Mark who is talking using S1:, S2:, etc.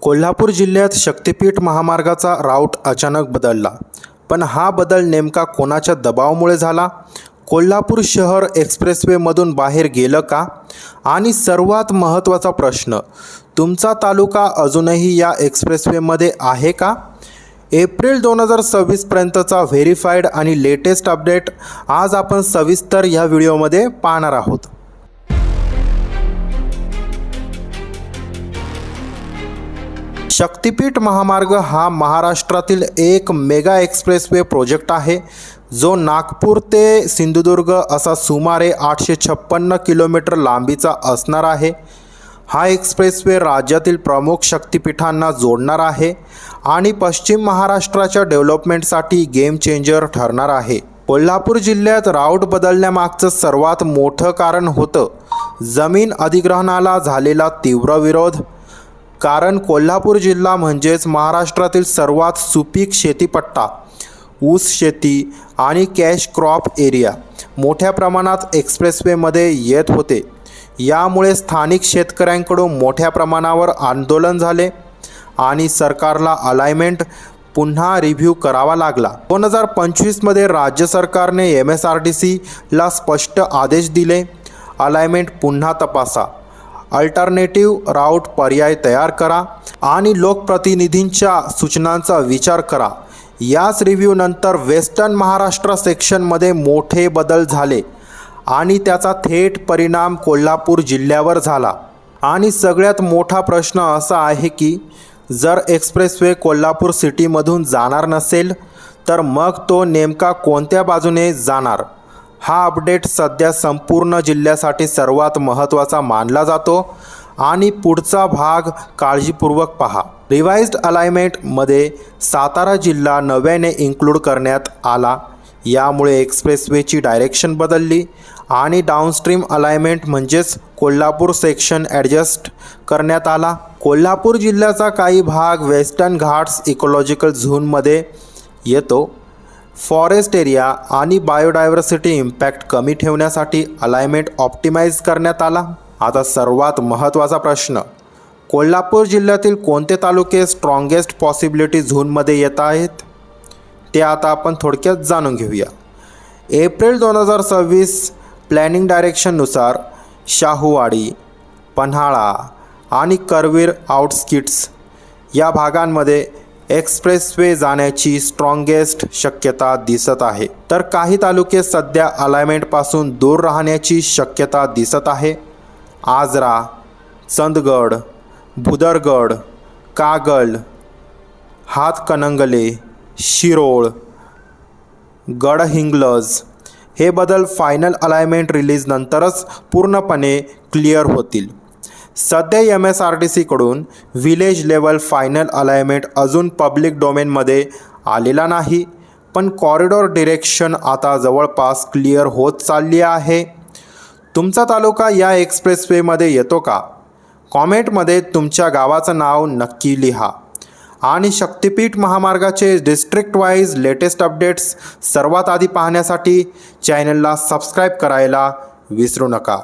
S1: कोल्हापूर जिल्ह्यात शक्तिपीठ महामार्गाचा राऊट अचानक बदलला. पण हा बदल नेमका कोणाच्या दबावामुळे झाला? कोल्हापूर शहर एक्सप्रेसवेमधून बाहेर गेलं का? आणि सर्वात महत्त्वाचा प्रश्न, तुमचा तालुका अजूनही या एक्सप्रेसवेमध्ये आहे का? एप्रिल 2026 पर्यंतचा व्हेरीफाईड आणि लेटेस्ट अपडेट आज आपण सविस्तर या व्हिडिओमध्ये पाहणार आहोत. शक्तिपीठ महामार्ग हा महाराष्ट्रातील एक मेगा एक्सप्रेसवे प्रोजेक्ट आहे, जो नागपूर ते सिंधुदुर्ग असा सुमारे 856 किलोमीटर लांबीचा असणार आहे. हा एक्सप्रेसवे राज्यातील प्रमुख शक्तिपीठांना जोडणार आहे आणि पश्चिम महाराष्ट्राच्या डेव्हलपमेंटसाठी गेम चेंजर ठरणार आहे. कोल्हापूर जिल्ह्यात राऊट बदलण्यामागचं सर्वात मोठं कारण होतं जमीन अधिग्रहणाला झालेला तीव्र विरोध. कारण कोल्हापूर जिल्हा म्हणजेच महाराष्ट्रातील सर्वात सुपीक शेतीपट्टा, ऊस शेती आणि कॅश क्रॉप एरिया मोठ्या प्रमाणात एक्सप्रेसवेमध्ये येत होते. यामुळे स्थानिक शेतकऱ्यांकडून मोठ्या प्रमाणावर आंदोलन झाले आणि सरकारला अलाइनमेंट पुन्हा रिव्ह्यू करावा लागला. 2025मध्ये राज्य सरकारने MSRDCला स्पष्ट आदेश दिले, अलाइनमेंट पुन्हा तपासा, अल्टरनेटिव्ह राऊट पर्याय तयार करा आणि लोकप्रतिनिधींच्या सूचनांचा विचार करा. याच रिव्ह्यूनंतर वेस्टर्न महाराष्ट्र सेक्शनमध्ये मोठे बदल झाले आणि त्याचा थेट परिणाम कोल्हापूर जिल्ह्यावर झाला. आणि सगळ्यात मोठा प्रश्न असा आहे की जर एक्सप्रेसवे कोल्हापूर सिटीमधून जाणार नसेल तर मग तो नेमका कोणत्या बाजूने जाणार? हा अपडेट सध्या संपूर्ण जिल्ह्यासाठी सर्वात महत्त्वाचा मानला जातो आणि पुढचा भाग काळजीपूर्वक पहा. रिवाइज्ड अलाइनमेंटमध्ये सातारा जिल्हा नव्याने इन्क्लूड करण्यात आला. यामुळे एक्सप्रेसवेची डायरेक्शन बदलली आणि डाऊनस्ट्रीम अलाइनमेंट म्हणजेच कोल्हापूर सेक्शन ॲडजस्ट करण्यात आला. कोल्हापूर जिल्ह्याचा काही भाग वेस्टर्न घाट्स इकोलॉजिकल झोनमध्ये येतो. फॉरेस्ट एरिया आणि बायोडायव्हर्सिटी इम्पॅक्ट कमी ठेवण्यासाठी अलाइनमेंट ऑप्टिमाइज करण्यात आला. आता सर्वात महत्त्वाचा प्रश्न, कोल्हापूर जिल्ह्यातील कोणते तालुके स्ट्रॉंगेस्ट पॉसिबिलिटी झोनमध्ये येत आहेत? ते आता आपण थोडक्यात जाणून घेऊया. एप्रिल 2026 प्लॅनिंग डायरेक्शननुसार शाहूवाडी, पन्हाळा आणि करवीर आउटस्किट्स या भागांमध्ये एक्सप्रेसवे जाण्याची स्ट्रॉंगेस्ट शक्यता दिसत आहे. तर काही तालुके सध्या अलाइनमेंटपासून दूर राहण्याची शक्यता दिसत आहे. आजरा, चंदगड, भुदरगड, कागल, हातकणंगले, शिरोळ, गडहिंग्लज हे बदल फायनल अलाइनमेंट रिलीज नंतरच पूर्णपणे क्लिअर होतील. सध्या MSRDCकडून विलेज लेवल फायनल अलाइनमेंट अजून पब्लिक डोमेनमध्ये आलेला नाही, पण कॉरिडॉर डिरेक्शन आता जवळपास क्लिअर होत चालली आहे. तुमचा तालुका या एक्सप्रेसवेमध्ये येतो का? कॉमेंटमध्ये तुमच्या गावाचं नाव नक्की लिहा. आणि शक्तिपीठ महामार्गाचे डिस्ट्रिक्ट वाईज लेटेस्ट अपडेट्स सर्वात आधी पाहण्यासाठी चॅनलला सबस्क्राईब करायला विसरू नका.